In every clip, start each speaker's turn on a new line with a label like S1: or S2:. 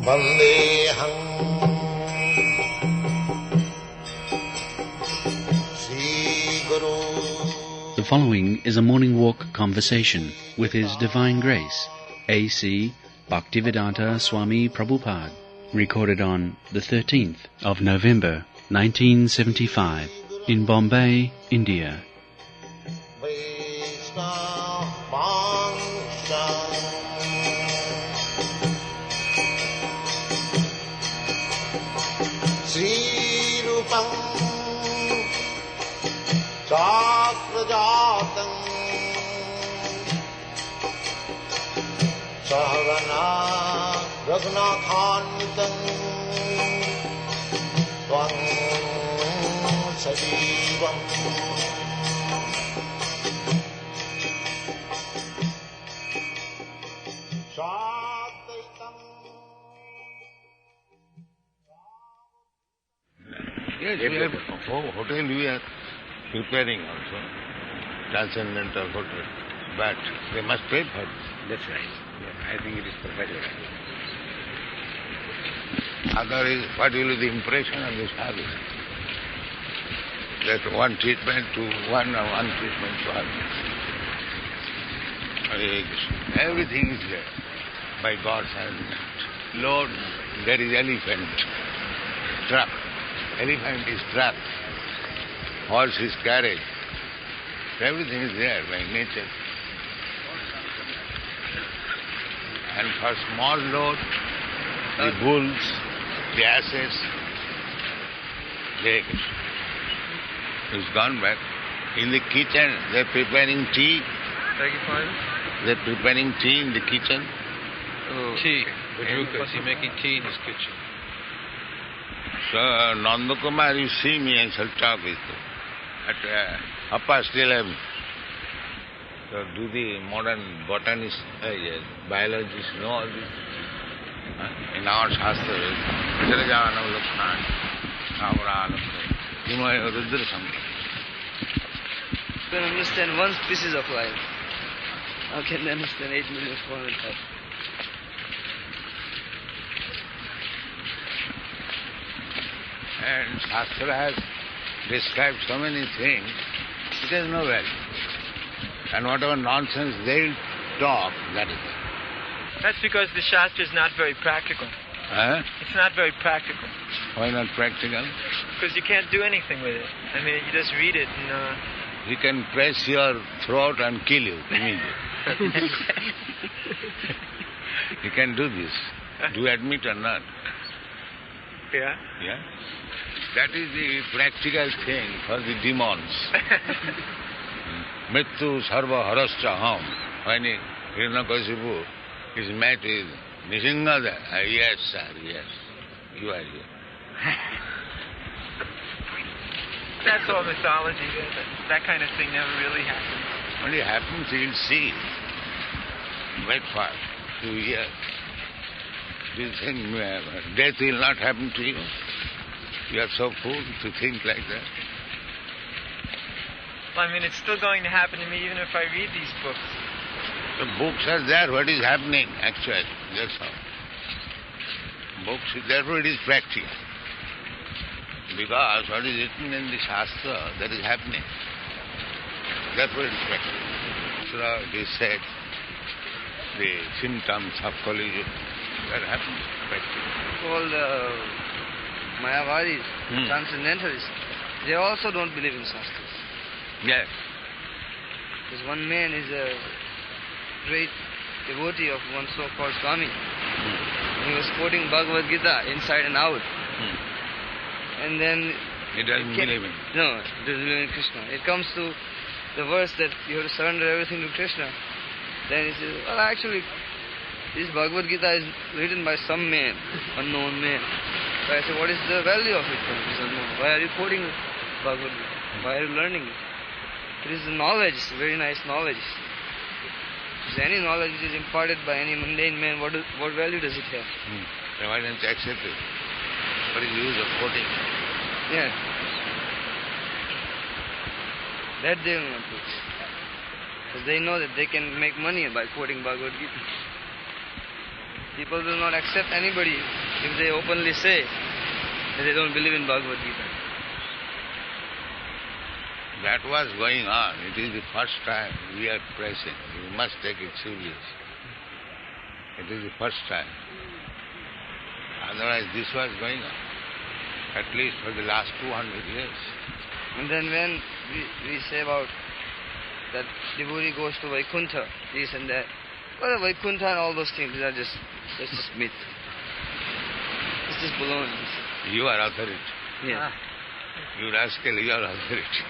S1: Vandeham Sri Guru.
S2: The following is a morning walk conversation with His Divine Grace, A.C. Bhaktivedanta Swami Prabhupada, recorded on the 13th of November, 1975, in Bombay, India.
S1: Srila Chakrajatam Sahagana Raghunathanvitam Tvam Sajivam Sadaitam.
S3: Yes, we have hotel we are preparing also, transcendental hotel, but they must pay for this.
S4: That's right. Yeah, I think it is perfectly right.
S3: Other is, what will be the impression of the service? That one treatment to one or one treatment to others. Everything is there by God's hand. Lord, there is elephant, trap. Elephant is trap. Horse is carriage. Everything is there by nature. And for small load, the bulls, the asses, he's gone back. In the kitchen, they're preparing tea.
S5: Beg your pardon?
S3: They're preparing tea in the kitchen.
S5: Oh, tea. Because he's making tea in his kitchen.
S3: So, Nanda Kumar, you see me, I shall talk with you. At upper still I'm so do the modern botanists, biologists know all this? In our Shastra, Vajrajanam Lakshman, Kamaranam, Himaya Rudra something.
S6: You can understand one species of life. How can they understand 8,400,000?
S3: And Shastra has described so many things, it has no value. And whatever nonsense they'll talk, that is it.
S5: That's because the Shastra is not very practical. It's not very practical.
S3: Why not practical?
S5: Because you can't do anything with it. I mean, you just read it and...
S3: He can press your throat and kill you immediately. He can do this. Do you admit or not?
S5: Yeah?
S3: Yeah? That is the practical thing for the demons. Mrityu sarva harascha ham. When Hiranyakashipu is met with Nishinga, yes, sir, yes, you are here.
S5: That's all mythology. That kind of thing never really happens.
S3: When it happens, you'll see. Wait for 2 years. Do you think death will not happen to you? You are so fool to think like that.
S5: Well, I mean, it's still going to happen to me even if I read these books.
S3: The books are there, what is happening actually, that's all. Books, therefore it is practical. Because what is written in the Shastra, that is happening. Therefore it is practical. So it is said, the symptoms of Kali Yuga, that happens practically.
S6: All the Mayavadis, transcendentalists, they also don't believe in Shastras.
S3: Yes.
S6: Because one man is a great devotee of one so-called Swami. He was quoting Bhagavad Gita inside and out. And then...
S3: He doesn't believe in.
S6: No, he doesn't believe in Krishna. It comes to the verse that you have to surrender everything to Krishna. Then he says, well, actually, this Bhagavad Gita is written by some man, unknown man. So I said, what is the value of it? He said, no. Why are you quoting Bhagavad Gita? Why are you learning it? It is knowledge, very nice knowledge. If any knowledge which is imparted by any mundane man, what value does it have?
S3: Then why don't you accept it? What is the use of quoting?
S6: Yeah. That they will not do. Because they know that they can make money by quoting Bhagavad Gita. People will not accept anybody if they openly say that they don't believe in Bhagavad Gita.
S3: That was going on. It is the first time we are pressing. We must take it serious. It is the first time. Otherwise this was going on, at least for the last 200 years.
S6: And then when we say about that devotee goes to Vaikuntha, this and that, well, Vaikuntha and all those things, that's just myth. It's just baloney.
S3: You are authority.
S6: Yeah.
S3: You rascal, you are authority.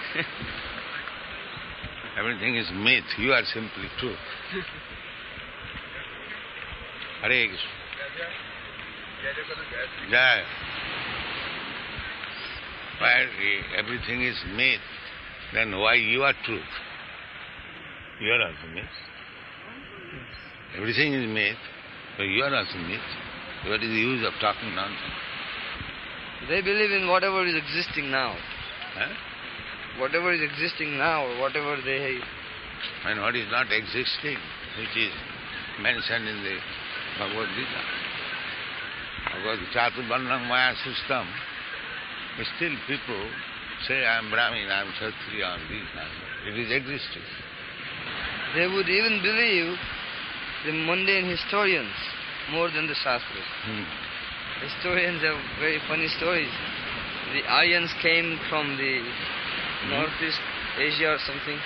S3: Everything is myth. You are simply truth. Hare Krishna. Jai. Why everything is myth, then why you are truth? You are also myth. Everything is myth, but you are also myth. What is the use of talking nonsense?
S6: They believe in whatever is existing now.
S3: Huh?
S6: Whatever is existing now, or whatever they...
S3: And what is not existing, which is mentioned in the Bhagavad Gita. Bhagavad Chaturvarnam Maya system, still people say, I am Brahmin, I am Kshatriya, or this, it is existing.
S6: They would even believe the mundane historians more than the Shastras. Historians have very funny stories. The Aryans came from the Northeast Asia or something,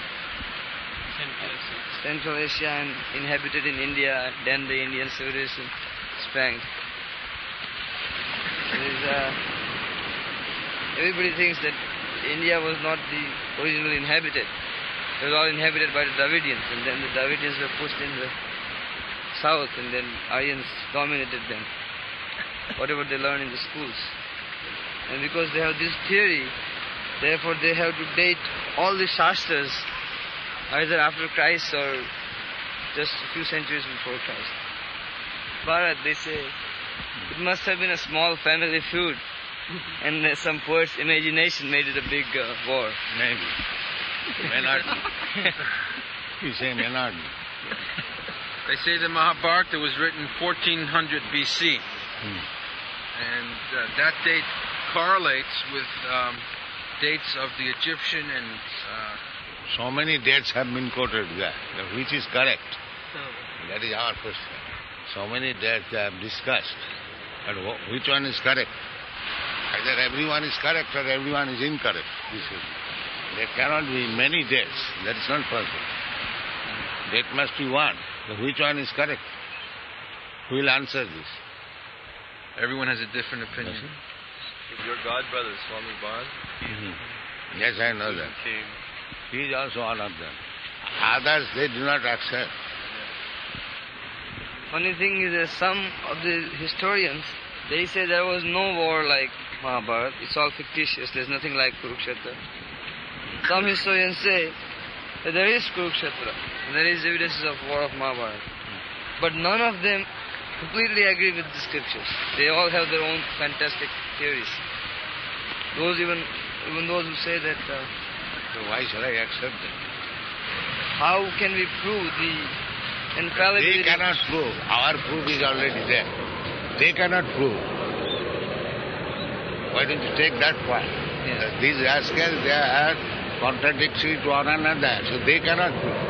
S6: Central Asia, and inhabited in India. Then the Indian civilization sprang. Everybody thinks that India was not the originally inhabited. It was all inhabited by the Dravidians, and then the Dravidians were pushed in the south, and then Aryans dominated them, whatever they learn in the schools. And because they have this theory, therefore they have to date all the Shastras either after Christ or just a few centuries before Christ. Bharat, they say, it must have been a small family feud, and some poet's imagination made it a big war.
S3: Maybe. May not be. You say may not be.
S7: They say the Mahabharata was written 1400 BC. And that date correlates with dates of the Egyptian and...
S3: So many dates have been quoted there. Which is correct? That is our question. So many dates they have discussed. But which one is correct? Either everyone is correct or everyone is incorrect. There cannot be many dates. That is not possible. Date must be one. So which one is correct? Who will answer this?
S7: Everyone has a different opinion.
S8: Your godbrother, Swami Bond,
S3: Yes, I know that. He is also one of them. Others, they do not accept.
S6: Funny thing is that some of the historians, they say there was no war like Mahabharata. It's all fictitious. There's nothing like Kurukshetra. Some historians say that there is Kurukshetra, and there is evidences of war of Mahabharata. But none of them completely agree with the scriptures. They all have their own fantastic theories. Even those who say that...
S3: So why shall I accept them?
S6: How can we prove the infallibility?
S3: They cannot prove. Our proof is already there. They cannot prove. Why don't you take that point?
S6: Yeah.
S3: These rascals, they are contradictory to one another, so they cannot prove.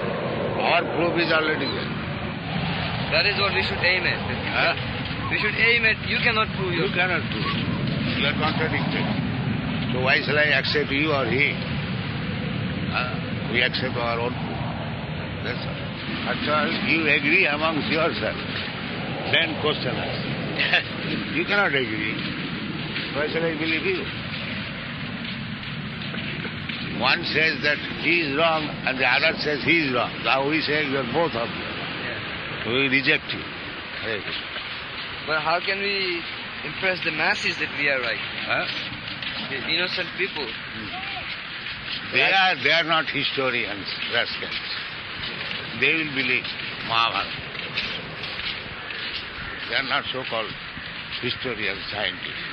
S3: Our proof is already there.
S6: That is what we should aim at. We should aim at, you cannot prove
S3: You cannot prove. You are contradicted. So why shall I accept you or he? We accept our own proof. That's all. That's all. You agree amongst yourself. Then question us. You cannot agree. Why shall I believe you? One says that he is wrong and the other says he is wrong. Now we say you are both of you. So we reject you. Hare Krishna.
S6: But how can we impress the masses that we are right? The innocent people.
S3: They are not historians, rascals. They will believe Mahabharata. They are not so-called historians, scientists.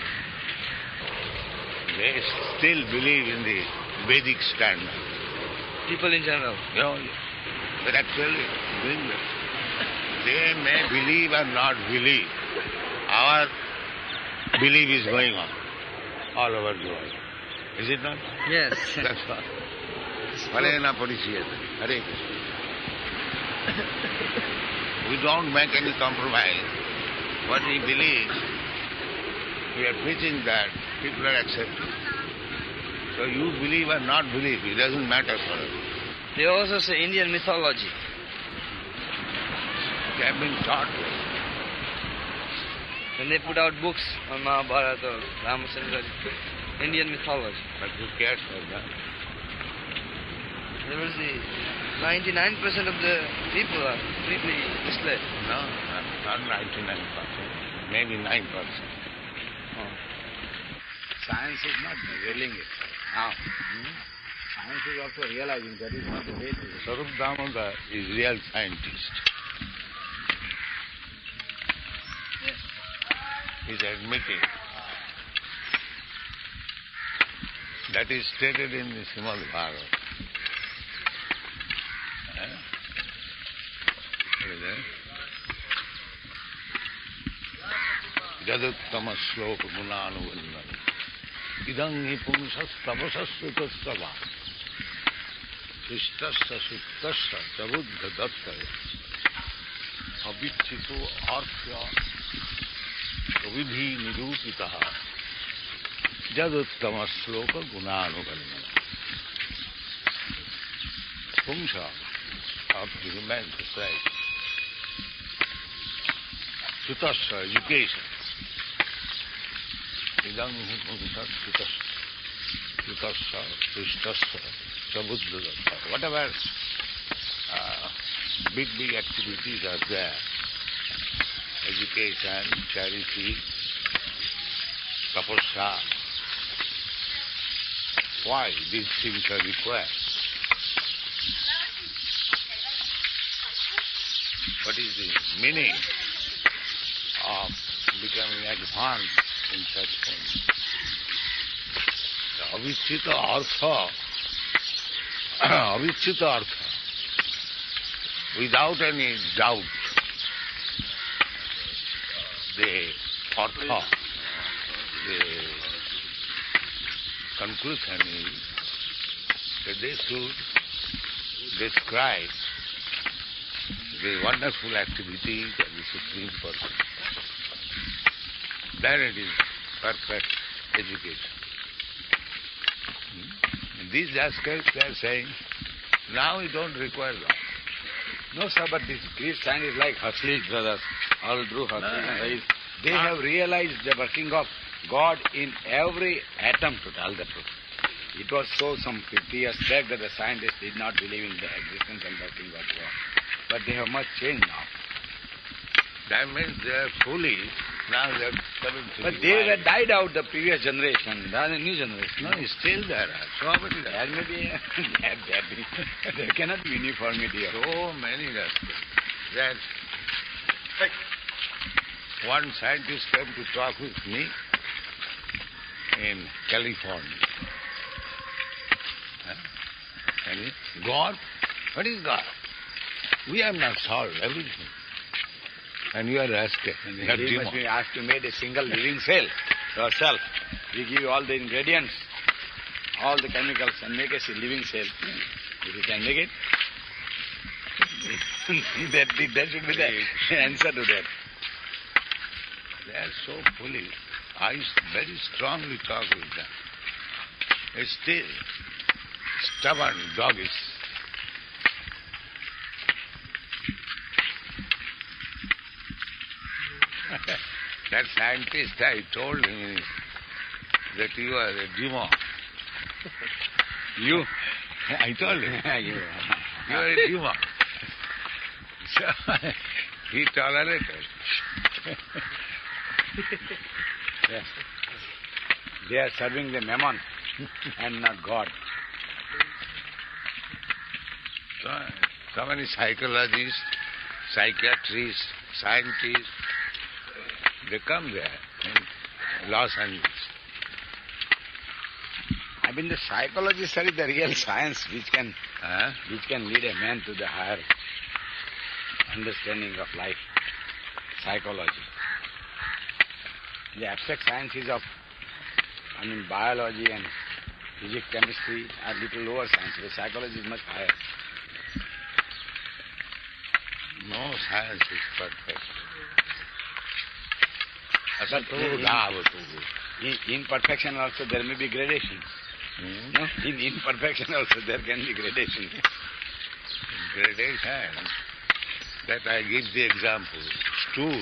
S3: They still believe in the Vedic standard.
S6: People in general.
S3: They're actually doing that. They may believe or not believe. Our belief is going on all over the world. Is it not?
S6: Yes.
S3: That's all. Harena Parichyate. Hare Krishna. We don't make any compromise. What we believe, we are preaching that, people are accepting. So you believe or not believe, it doesn't matter for us.
S6: They also say Indian mythology.
S3: They have been taught.
S6: When they put out books on Mahabharata or Ramachandra, Indian mythology.
S3: But who cares for that?
S6: There was the 99% of the people are completely misled.
S3: No, not 99%. Maybe 9%.
S6: Oh.
S4: Science is not revealing it now. Science is also realizing that is not the way to it.
S3: Sarup Damodar is real scientist.
S6: Yes.
S3: He's admitting. That is stated in the Srimad Bhagavatam. What is that? Jaduttama sloka gunanuvallam idam hi pumsas tabasasutastava shistasya suttasya chabuddha dattaya avichito arthya kavidhi nirupitaha jaduttama sloka gunanuvallam pumsa of the human society. Sutasya, education. Idam humusat sutasya, sutasya, chabuddha. Whatever big activities are there, education, charity, tapasya, why these things are required? What is the meaning of becoming advanced in such things? The avichita artha, without any doubt, the artha, the conclusion is that they should describe the wonderful activities of the Supreme Person. Then it is perfect education. In these aspects they are saying, now we don't require that.
S4: No, sir, but this Greek scientists like Huxley's brothers, all through Huxley and Hayes, they have realized the working of God in every atom, to tell the truth. It was so some 50 years back that the scientists did not believe in the existence and working of God. But they have much changed now.
S3: That means they are foolish. Now they are coming to
S4: But
S3: the
S4: they
S3: wise.
S4: were died out, the previous generation. There are a new generation.
S3: No, it's still there. So many
S4: There may be, there cannot be uniformity.
S3: So many aspects. That one scientist came to talk with me in California. And God? What is God? We have not solved everything. And you are asking. You are
S4: We must be asked to make a single living cell yourself. We give you all the ingredients, all the chemicals, and make a living cell. If you can make it, that should be the answer to that.
S3: They are so foolish. I very strongly talk with them. They still stubborn doggies. That scientist, I told him that you are a demon.
S4: You?
S3: I told him.
S4: You.
S3: You are a demon. So he tolerated.
S4: Yes. They are serving the mammon and not God.
S3: So many psychologists, psychiatrists, scientists, they come there in Los Angeles.
S4: I mean, the psychology, sir, is the real science which can
S3: Huh?
S4: lead a man to the higher. understanding of life, psychology. The abstract sciences of, biology and physics, chemistry are little lower science. The psychology is much higher.
S3: No science is perfect.
S4: In perfection also there may be gradations. No? In imperfection also there can be gradations.
S3: Gradation, that I give the example. Stool,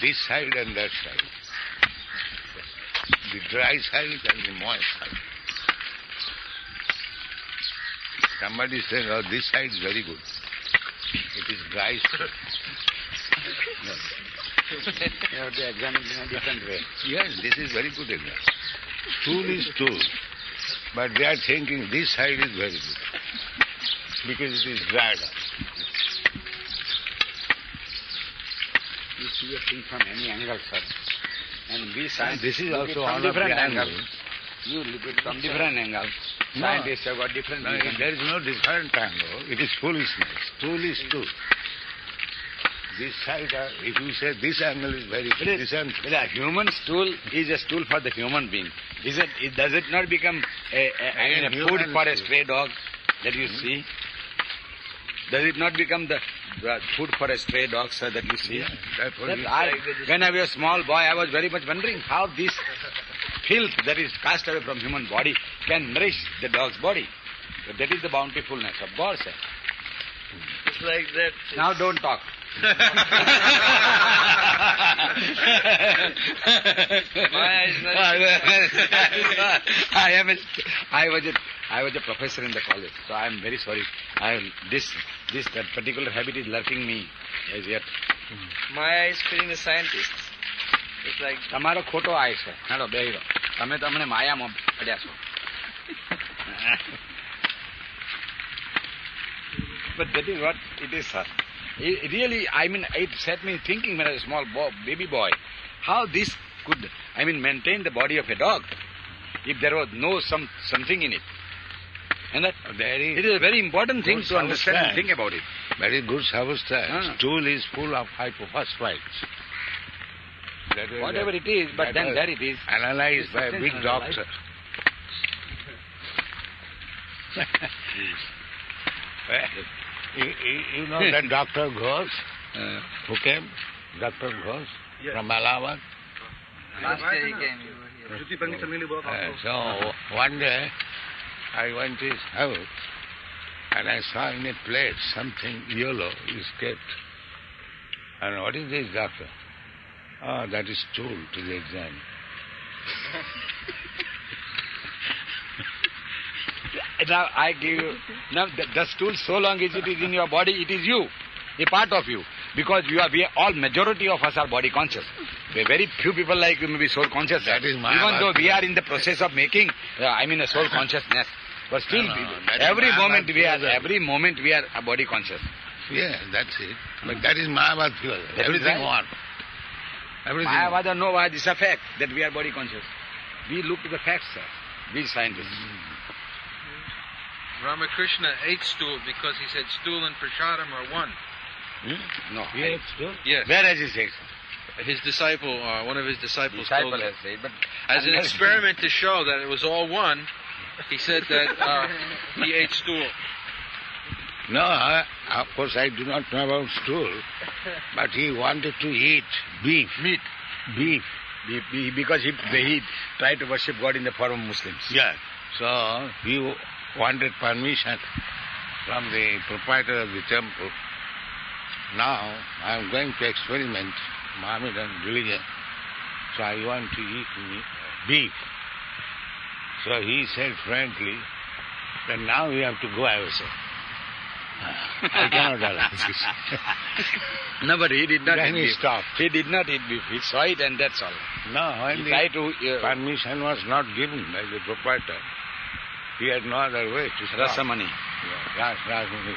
S3: this side and that side. The dry side and the moist side. Somebody says, oh, this side is very good. It is dry stool.
S4: You have to examine in a different way.
S3: Yes, this is very good example. Stool is stool. But they are thinking this side is very good. Because it is dried up.
S4: You see a thing from any angle, sir. And we scientists
S3: This is
S4: look it
S3: also
S4: from
S3: one of the
S4: different angles.
S3: angles.
S4: You look it from different angles.
S3: No.
S4: Scientists have got different
S3: No,
S4: vision.
S3: there is no different angle. It is foolishness. Stool is stool. This side, if you say this angle is very good, this angle.
S4: But a human stool is a stool for the human being. Does it not become a food for a stray dog that you see? Does it not become the food for a stray dog, sir, that you see? When I was a small boy, I was very much wondering how this filth that is cast away from human body can nourish the dog's body. But that is the bountifulness of God, sir.
S6: It's like that.
S4: Now don't talk.
S6: My eyes not.
S4: I was a professor in the college, so I am very sorry. That particular habit is lurking me as yet.
S6: My eyes feeling the scientists. It's like
S4: તમારો ખોટો આય છે. Hello બેહી રહો. તમે તમને માયામાં પડ્યા છો. But that is what it is, sir. It really, it set me thinking when I was a small baby boy, how this could, maintain the body of a dog if there was no something in it. And that it is a very important thing to understand and think about it.
S3: Very good substance. Stool is full of hypophosphites.
S4: Whatever it is, but then there it is.
S3: Analyzed by a big doctor. You know that Dr. Ghosh, who came? Dr. Ghosh from Allahabad.
S6: last year he came. You were here.
S3: So one day I went to his house and I saw in a plate something yellow is kept. And what is this, doctor? Oh, that is stool to the exam.
S4: Now I give you, the stool, so long as it is in your body, it is you, a part of you. Because majority of us are body conscious. Very few people like you may be soul conscious.
S3: That is my
S4: Even though we are in the process of making, a soul consciousness. But still, every moment we are a body conscious.
S3: Yeah, that's it. But that is Mayavad theory. Everything one.
S4: Mayavad or no Mayavad is a fact that we are body conscious. We look to the facts, sir. We scientists.
S7: Ramakrishna ate stool because he said stool and prasadam are one.
S4: No.
S3: He ate stool?
S7: Yes.
S4: Where has he said?
S7: His disciple, one of his disciples
S4: Disciple
S7: told him.
S4: has said, but
S7: As an experiment to show that it was all one, he said that he ate stool.
S3: No, of course I do not know about stool, but he wanted to eat beef.
S4: Meat.
S3: Beef.
S4: Because he tried to worship God in the form of Muslims.
S3: Yeah. So he wanted permission from the proprietor of the temple. Now I am going to experiment Mohammedan religion, so I want to eat beef. So he said frankly that now we have to go ourselves. I cannot allow this.
S4: No, but he did not
S3: Then
S4: eat
S3: he
S4: beef.
S3: stopped.
S4: He did not eat beef. He saw it and that's all.
S3: No, when
S4: He
S3: the
S4: tried to...
S3: permission was not given by the proprietor, he had no other way to stop.
S4: Rasamani.
S3: Yeah, Rasamani.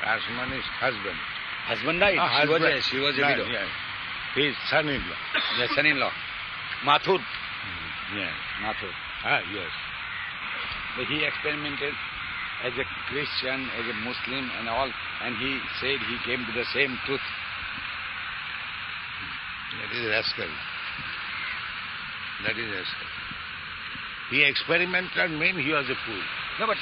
S3: Rasamani's husband.
S4: Husband died. She was a widow.
S3: Yeah. His son-in-law.
S4: The son-in-law. Mathur.
S3: Yeah.
S4: Mathur.
S3: Yes.
S4: But he experimented as a Christian, as a Muslim and all, and he said he came to the same truth.
S3: That is rascal. That is rascal. He experimented means he was a fool.
S4: No, but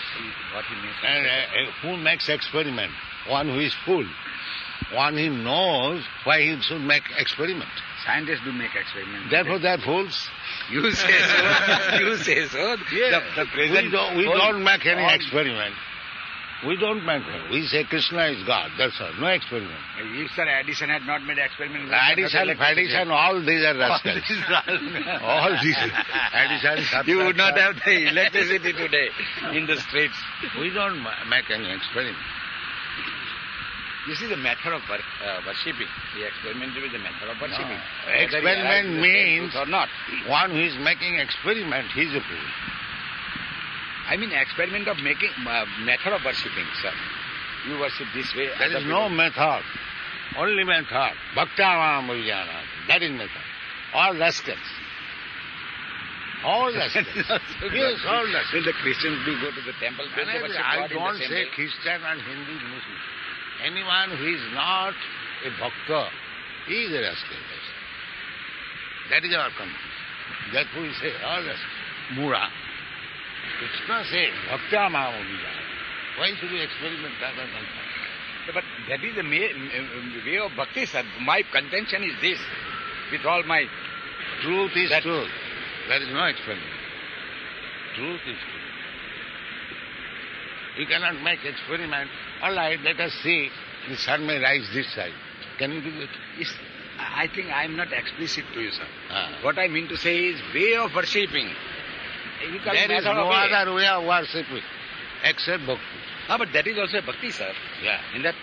S4: what he means...
S3: And a fool makes experiment. One who is fool. One who knows why he should make experiment.
S4: Scientists do make experiments.
S3: Therefore they are fools.
S4: You say so. You say so.
S3: Yeah.
S4: The present
S3: We don't make any experiment. We don't make one. We say Krishna is God. That's all. No experiment.
S4: If Sir Edison had not made experiments...
S3: Edison, all these are rascals. All these. Edison,
S4: you would not have the electricity today in the streets.
S3: We don't make any experiment.
S4: This is a method of worshipping. The experiment is a method of worshipping.
S3: Experiment means
S4: or not.
S3: One who is making experiment, he is a fool.
S4: I mean experiment of making method of worshipping, sir. You worship this way.
S3: There is no method. Only method. Bhakta Vijnana. That is method. All rascals. All rascals. Yes, all rascals.
S4: When the Christians do go to the temple, they worship
S3: I
S4: God in
S3: don't
S4: the same
S3: say
S4: way.
S3: Christian and Hindu, Muslim. Anyone who is not a bhakta, he is a rascal. That is our country. Therefore we say, all rascals. Mura. Krishna said, Bhakta Vijnana. Why should we experiment rather than that?
S4: But that is the way of bhakti, sir. My contention is this. With all my...
S3: Truth is truth. There is no experiment. Truth is truth. You cannot make experiment. All right, let us see. The sun may rise this side. Can you do it?
S4: I think I am not explicit to you, sir. What I mean to say is way of worshipping.
S3: There is no other way of worshipping except bhakti.
S4: But that is also a bhakti, sir.
S3: Yeah.
S4: In that...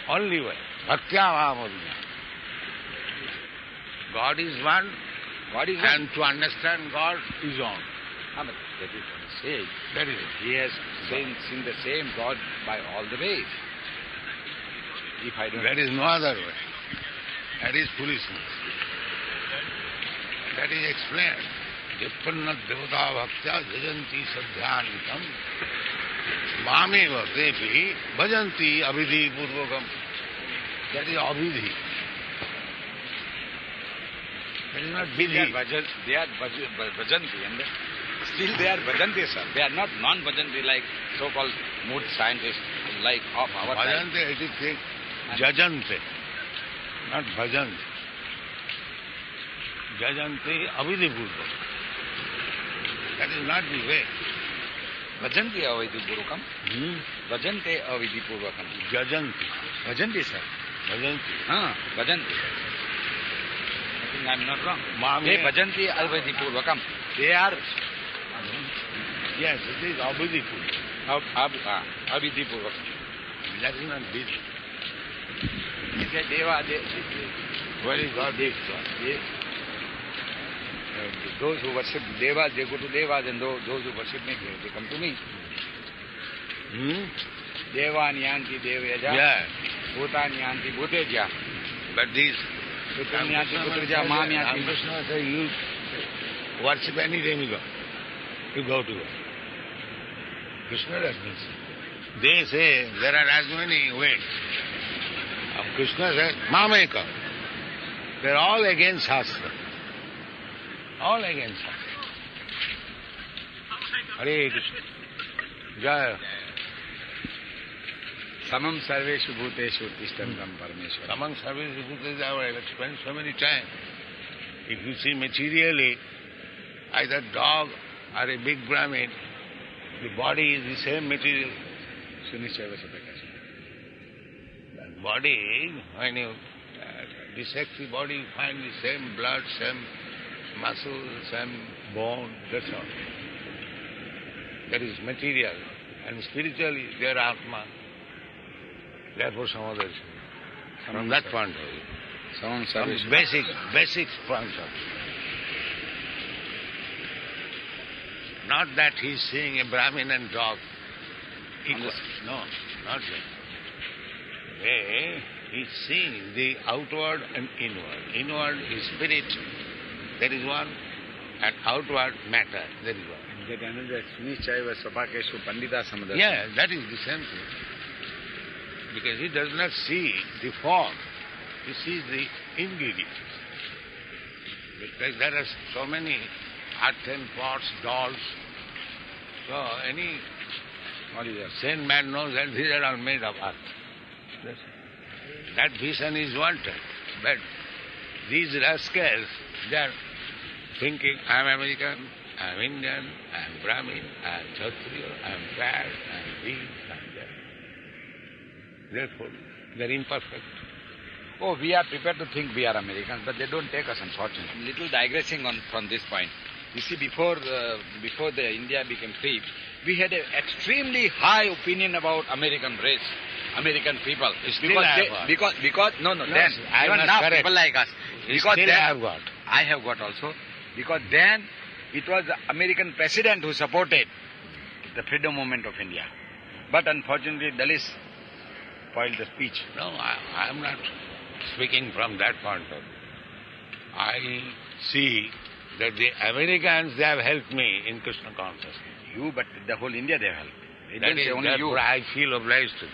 S3: Only way. Bhakti Vijnana. God is one.
S4: God is
S3: and to understand God is on.
S4: But that is what he says.
S3: That is it.
S4: He has seen the same God by all the ways. If I don't...
S3: There is no other way. That is foolishness. That is explained. Jippanna devata bhaktya jajanti sadhyantam mameva tepi bhajanti abhidhi purvakam. That is abhidhi. That is not vidhi.
S4: They are bhajanti, and still they are bhajanti, sir. They are not non-bhajanti like so-called mood scientists like of our time.
S3: Bhajanti, it is saying jajante, not bhajanti. Jajante abhidhi purvakam. That is not the way.
S4: Bhajanti avidhi purvakam. Bhajante avidhi purvakam.
S3: Jajanti.
S4: Bhajanti, sir.
S3: Bhajanti.
S4: Bhajanti. I think I am not wrong.
S3: Mami.
S4: They bhajanti avidhi purvakam. They are...
S3: Yes, it is abhidhi purvakam.
S4: Avidhi purvakam.
S3: That is not vidhi.
S4: Deva,
S3: Where is God?
S4: Those who worship Devas, they go to Devas, and those who worship me, they come to me. Deva nyanti devaja.
S3: Yeah.
S4: Bhuta nyanti bhuteja.
S3: But these...
S4: Putra nyanti putraja, ma nyanti.
S3: Krishna says, you worship any demigod. You go to God. Krishna does not say. They say there are as many ways. Krishna says, Mameka. They are all against Shastra. All against Shastra. Hare Krishna. Jaya.
S4: Samam sarveshu bhuteshu tishtantam parameshwara.
S3: Among services, I will explain so many times. If you see materially, either dog or a big Brahmin, the body is the same material. That body, when you dissect the body, you find the same blood, same muscle, same bone, that's all. That is material. And spiritually, they are Atma. Therefore, some others. From that point of view.
S4: Samam
S3: From
S4: sarveshu.
S3: basic point of view. Not that he is seeing a Brahmin and dog equal. No, not that. He is seeing the outward and inward. Inward is spirit, there is one, and outward matter, there is one.
S4: That another Sunishchaiva Svapakeshu Pandita Samadha.
S3: Yeah, that is the same thing. Because he does not see the form, he sees the ingredient. Because there are so many earthen pots, dolls. So any sane man knows that these are all made of earth. That vision is wanted. But these rascals, they are thinking, I am American, I am Indian, I am Brahmin, I am Kshatriya, I am fat, I am this, I am that. Therefore, they are imperfect.
S4: Oh, we are prepared to think we are Americans, but they don't take us, unfortunately. Little digressing from this point. You see, before the India became free, we had an extremely high opinion about American race, American people. Because then even now
S3: correct.
S4: people like us. Because
S3: Still
S4: then,
S3: I have got
S4: also. Because then it was the American president who supported the freedom movement of India. But unfortunately, Dalits spoiled the speech.
S3: No, I am not speaking from that point of view. I see that the Americans, they have helped me in Krishna consciousness.
S4: You, but the whole India they have helped. It
S3: That
S4: didn't
S3: is
S4: say only you.
S3: what I feel obliged to.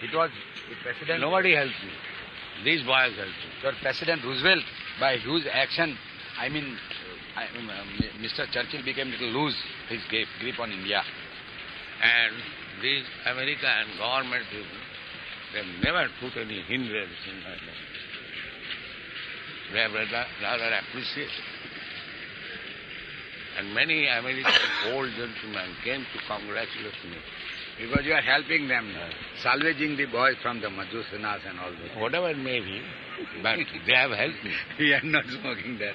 S4: It was the president.
S3: Nobody helped me. These boys helped me.
S4: Your President Roosevelt, by whose action, Mr. Churchill became a little loose, his grip on India.
S3: And these American government people, they have never put any hindrance in my life. They have rather appreciated. And many American old gentlemen came to congratulate me.
S4: Because you are helping them, salvaging the boys from the Madhusunas and all this.
S3: Whatever it may be, but they have helped me.
S4: We are not smoking that.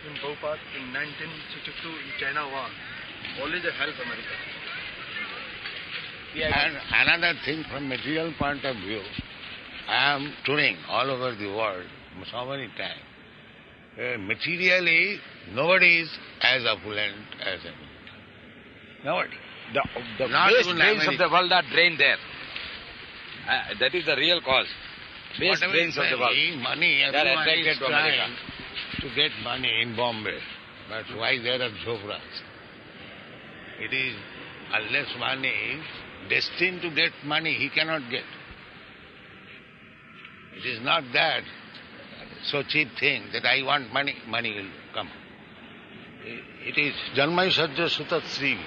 S5: In Prabhupada, in 1962, in China war, only they help America.
S3: And another thing, from material point of view, I am touring all over the world so many times. Materially, nobody is as opulent as America. Nobody.
S4: The
S3: Not
S4: base
S3: even
S4: brains of
S3: America.
S4: the world are drained there. That is the real cause. Base
S3: Whatever
S4: brains of the world.
S3: money,
S4: They are
S3: everyone
S4: attracted
S3: is
S4: to America.
S3: trying to get money in Bombay. But why there are jhopras? It is, unless one is destined to get money, he cannot get. It is not that so cheap thing that I want money, money will come. It is janmai sajja sutat sri.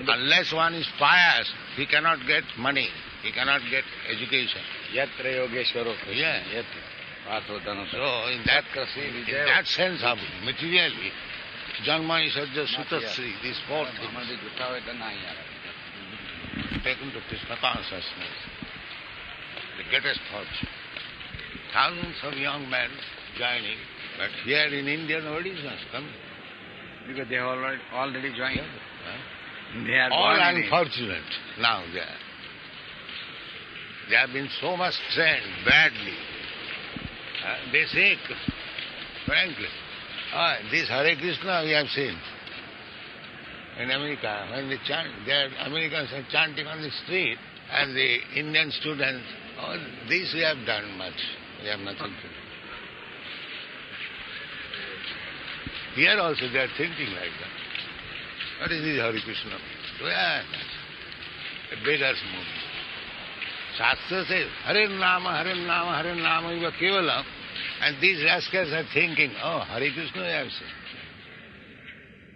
S3: Unless one is pious, he cannot get money, he cannot get education.
S4: Yatra yogeshwaro Krishna.
S3: Yeah.
S4: Patho dhanam.
S3: So in that sense of materially, janmai sajja sutat sri, these four things taken to Krishna consciousness, the greatest fortune. Thousands of young men joining, but here in India nobody is coming.
S4: Because they have already joined. They are
S3: All
S4: born in it.
S3: unfortunate now they are. They have been so much trained badly. They say, frankly, this Hare Krishna we have seen in America. When they chant, Americans are chanting on the street, and the Indian students, this we have done much. We have nothing to do. Here also they are thinking like that. What is this Hare Krishna? Well, a beggar's movement. Shastra says, Hare Nama, Hare Nama, Hare Nama, Iva Kevalam. And these rascals are thinking, Hare Krishna I have seen.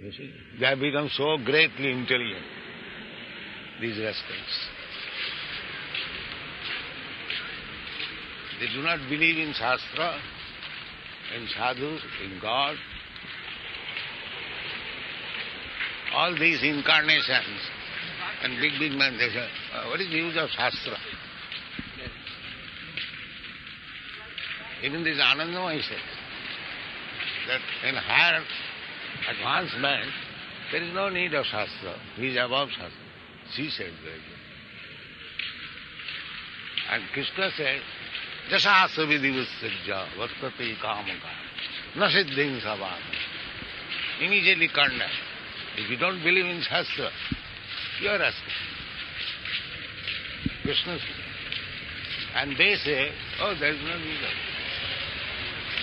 S3: You see, they have become so greatly intelligent, these rascals. They do not believe in Shastra, in Sadhu, in God. All these incarnations and big men, they say, what is the use of Shastra? Even this Anandamai says that in higher advancement, there is no need of Shastra. He is above Shastra. She said that. And Krishna said, Jasasa vidivusajja vartate kamaka nasiddhing sabhana. Immediately condemn. If you don't believe in Shastra, you are asking. Krishna said. And they say, there is no need of it.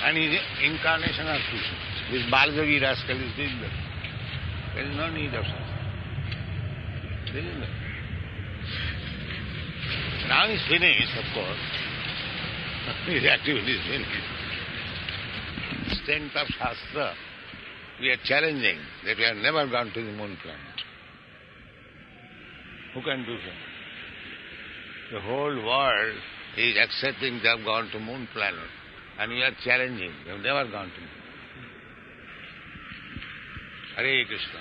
S3: And in incarnation of Krishna. This Baljogi rascal is doing that. There is no need of such. Isn't it? Now he's finished, of course. His activity is finished. Strength of Shastra, we are challenging that we have never gone to the moon planet. Who can do so? The whole world is accepting they have gone to moon planet, and we are challenging. They have never gone to moon. Hare Krishna.